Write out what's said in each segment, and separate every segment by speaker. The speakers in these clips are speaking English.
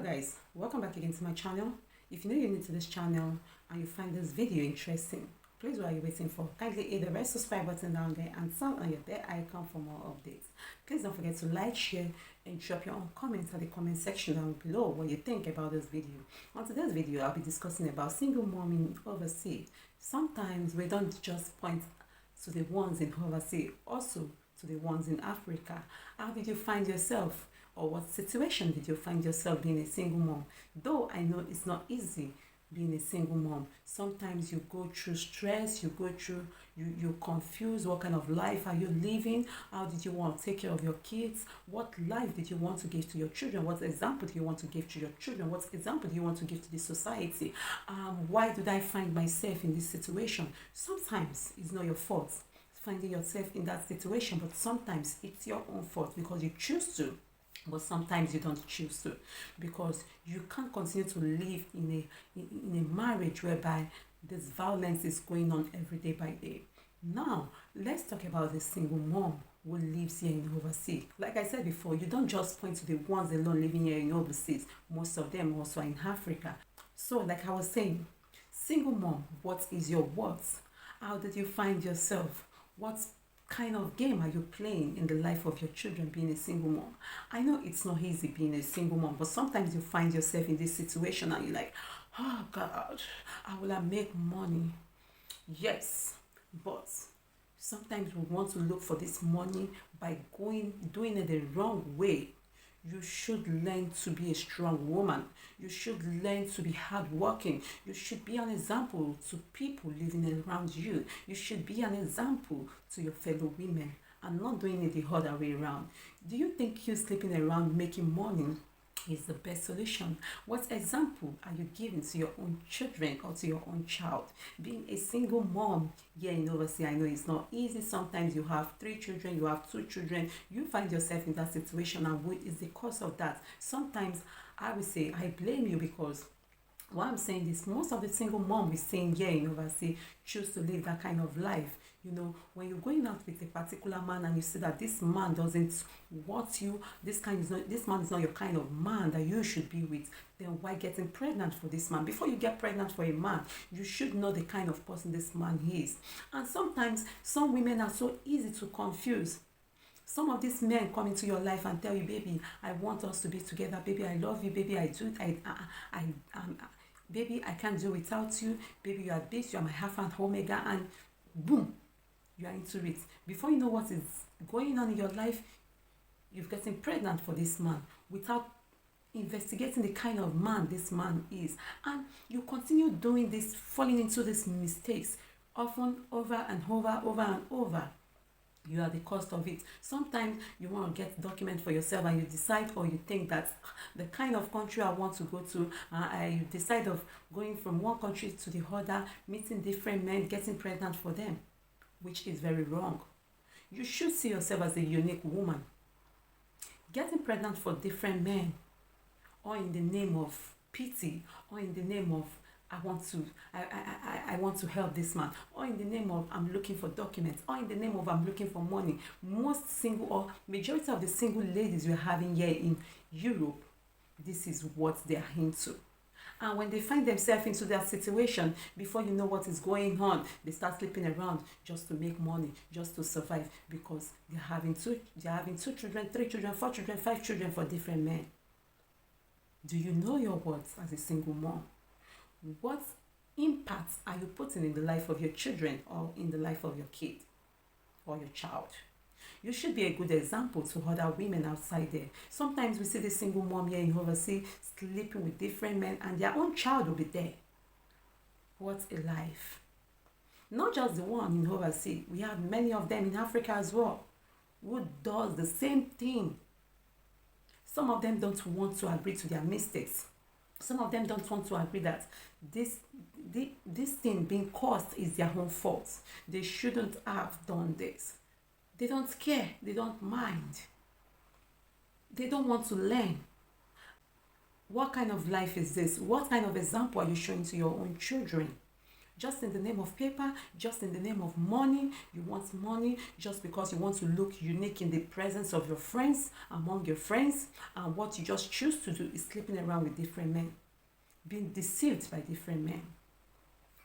Speaker 1: Guys, welcome back again to my channel. If you know you're new to this channel and you find this video interesting, please, what are you waiting for? Kindly hit the red subscribe button down there and turn on your bell icon for more updates. Please don't forget to like, share and drop your own comments at the comment section down below what you think about this video. On today's video, I'll be discussing about single mom in overseas. Sometimes we don't just point to the ones in overseas, also to the ones in Africa. How did you find yourself? Or what situation did you find yourself being a single mom? Though I know it's not easy being a single mom. Sometimes you go through stress, you're confused. What kind of life are you living? How did you want to take care of your kids? What life did you want to give to your children? What example do you want to give to your children? What example do you want to give to the society? Why did I find myself in this situation? Sometimes it's not your fault finding yourself in that situation, but sometimes it's your own fault because you choose to. But sometimes you don't choose to, because you can't continue to live in a marriage whereby this violence is going on every day by day. Now, let's talk about the single mom who lives here in overseas. Like I said before, you don't just point to the ones alone living here in overseas. Most of them also are in Africa. So, like I was saying, single mom, what is your worth? How did you find yourself? What kind of game are you playing in the life of your children being a single mom? I know it's not easy being a single mom, but sometimes you find yourself in this situation and you're like, oh God, how will I make money? Yes, but sometimes we want to look for this money by doing it the wrong way. You should learn to be a strong woman. You should learn to be hardworking. You should be an example to people living around you. You should be an example to your fellow women and not doing it the other way around. Do you think you sleeping around making money is the best solution? What example are you giving to your own children or to your own child? Being a single mom here in overseas, I know it's not easy. Sometimes you have 3 children, you have 2 children, you find yourself in that situation, and what is the cause of that? Sometimes I would say I blame you, because what I'm saying is most of the single mom we're seeing here in overseas choose to live that kind of life. You know, when you're going out with a particular man and you see that this man doesn't want you, this man is not your kind of man that you should be with, then why getting pregnant for this man? Before you get pregnant for a man, you should know the kind of person this man is. And sometimes some women are so easy to confuse. Some of these men come into your life and tell you, baby, I want us to be together. Baby, I love you. Baby, baby, I can't do without you. Baby, you are this, you are my half and omega, and boom, you are into it. Before you know what is going on in your life, you've gotten pregnant for this man without investigating the kind of man this man is. And you continue doing this, falling into these mistakes, often over and over. You are the cost of it. Sometimes you want to get document for yourself and you decide, or you think that the kind of country I want to go to, I decide of going from one country to the other, meeting different men, getting pregnant for them, which is very wrong. You should see yourself as a unique woman. Getting pregnant for different men, or in the name of pity, or in the name of I want to help this man, or in the name of I'm looking for documents, or in the name of I'm looking for money. Most single, or majority of the single ladies we're having here in Europe, this is what they are into. And when they find themselves into that situation, before you know what is going on, they start sleeping around just to make money, just to survive, because they're having 2 children, 3 children, 4 children, 5 children for different men. Do you know your worth as a single mom? What impact are you putting in the life of your children or in the life of your kid or your child? You should be a good example to other women outside there. Sometimes we see the single mom here in overseas sleeping with different men and their own child will be there. What a life. Not just the one in overseas. We have many of them in Africa as well who does the same thing. Some of them don't want to agree to their mistakes. Some of them don't want to agree that this thing being caused is their own fault. They shouldn't have done this. They don't care. They don't mind. They don't want to learn. What kind of life is this? What kind of example are you showing to your own children? Just in the name of paper, just in the name of money. You want money just because you want to look unique in the presence of your friends, among your friends. And what you just choose to do is sleeping around with different men, being deceived by different men.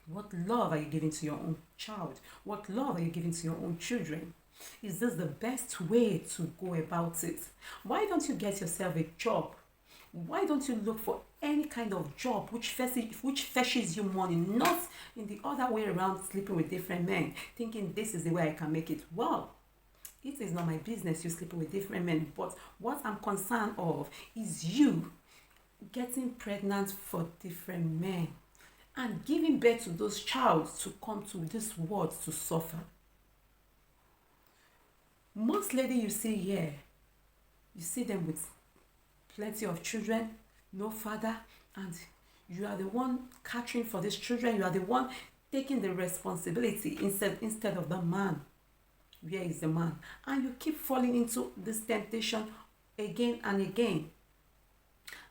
Speaker 1: What love are you giving to your own child? What love are you giving to your own children? Is this the best way to go about it? Why don't you get yourself a job? Why don't you look for any kind of job which fetches you money, not in the other way around, sleeping with different men, thinking this is the way I can make it? Well, it is not my business you sleeping with different men, but what I'm concerned of is you getting pregnant for different men and giving birth to those child to come to this world to suffer. Most lady you see here, you see them with plenty of children, no father, and you are the one catering for these children. You are the one taking the responsibility instead of the man. Where is the man? And you keep falling into this temptation again and again.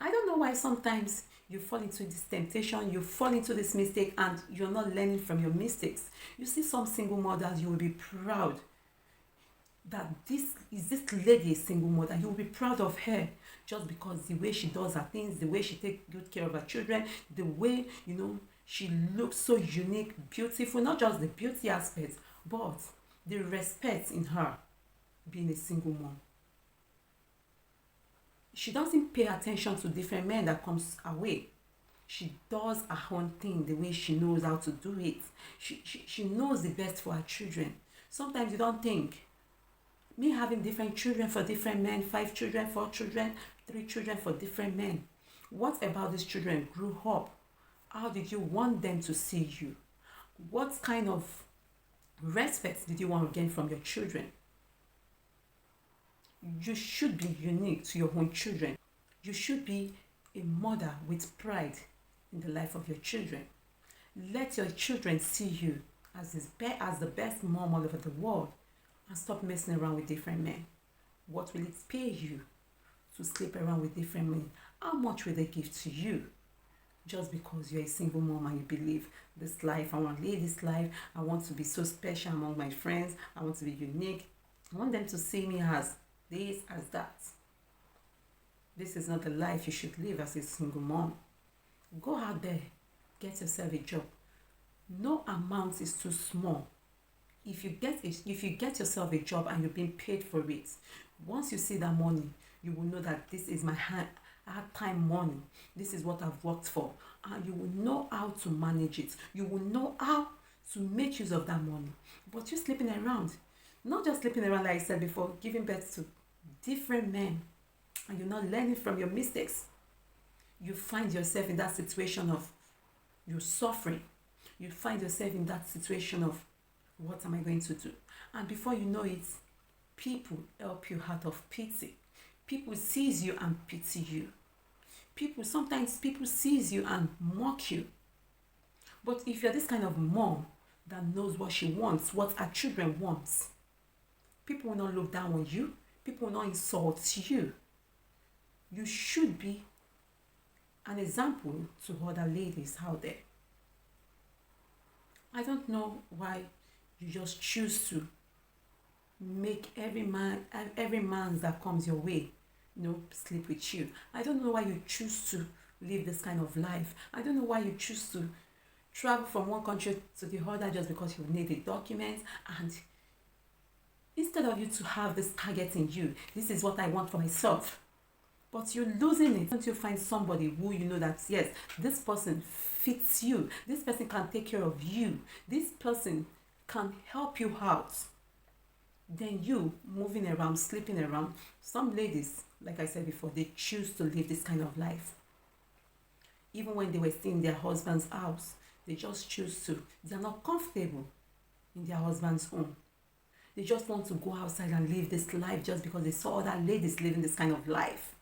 Speaker 1: I don't know why sometimes you fall into this temptation, you fall into this mistake, and you're not learning from your mistakes. You see some single mothers, you will be proud that this lady a single mother. You will be proud of her just because the way she does her things, the way she takes good care of her children, the way, she looks so unique, beautiful, not just the beauty aspect, but the respect in her being a single mom. She doesn't pay attention to different men that comes her way. She does her own thing the way she knows how to do it. She knows the best for her children. Sometimes you don't think, me having different children for different men, 5 children, 4 children, 3 children for different men. What about these children grew up? How did you want them to see you? What kind of respect did you want to gain from your children? You should be unique to your own children. You should be a mother with pride in the life of your children. Let your children see you as the best mom all over the world, and stop messing around with different men. What will it pay you to sleep around with different men? How much will they give to you? Just because you're a single mom and you believe this life, I want to live this life, I want to be so special among my friends, I want to be unique, I want them to see me as this, as that. This is not the life you should live as a single mom. Go out there, get yourself a job. No amount is too small. If you get yourself a job and you're being paid for it, once you see that money, you will know that this is my hard time money. This is what I've worked for. And you will know how to manage it. You will know how to make use of that money. But you're sleeping around. Not just sleeping around, like I said before, giving birth to different men. And you're not learning from your mistakes. You find yourself in that situation of you're suffering. You find yourself in that situation of, what am I going to do? And before you know it, people help you out of pity. People sees you and pity you. Sometimes people sees you and mock you. But if you're this kind of mom that knows what she wants, what her children wants, people will not look down on you. People will not insult you. You should be an example to other ladies out there. I don't know why you just choose to make every man that comes your way, sleep with you. I don't know why you choose to live this kind of life. I don't know why you choose to travel from one country to the other just because you need a document, and instead of you to have this target in you, this is what I want for myself, but you're losing it. Don't you find somebody who you know that, yes, this person fits you, this person can take care of you, this person can help you out, then you moving around, sleeping around. Some ladies, like I said before, they choose to live this kind of life. Even when they were staying in their husband's house, they just choose to. They are not comfortable in their husband's home. They just want to go outside and live this life just because they saw other ladies living this kind of life.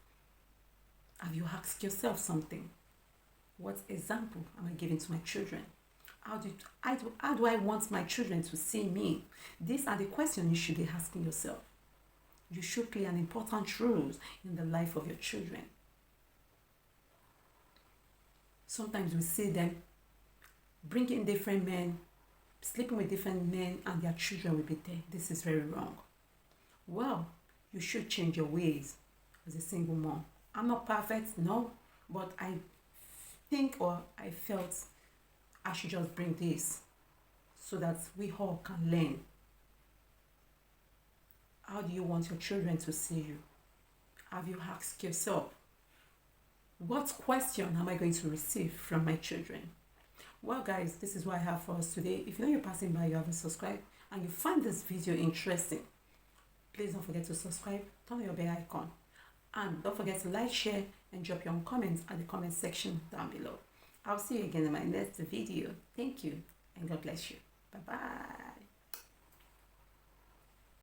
Speaker 1: Have you asked yourself something? What example am I giving to my children? How do I want my children to see me? These are the questions you should be asking yourself. You should play an important role in the life of your children. Sometimes we see them bringing different men, sleeping with different men, and their children will be there. This is very wrong. Well, you should change your ways as a single mom. I'm not perfect, no, but I think, or I felt I should just bring this so that we all can learn. How do you want your children to see you? Have you asked yourself, what question am I going to receive from my children? Well, guys, this is what I have for us today. If you know you're passing by, you haven't subscribed, and you find this video interesting, please don't forget to subscribe, turn on your bell icon, and don't forget to like, share, and drop your own comments at the comment section down below. I'll see you again in my next video. Thank you, and God bless you. Bye-bye.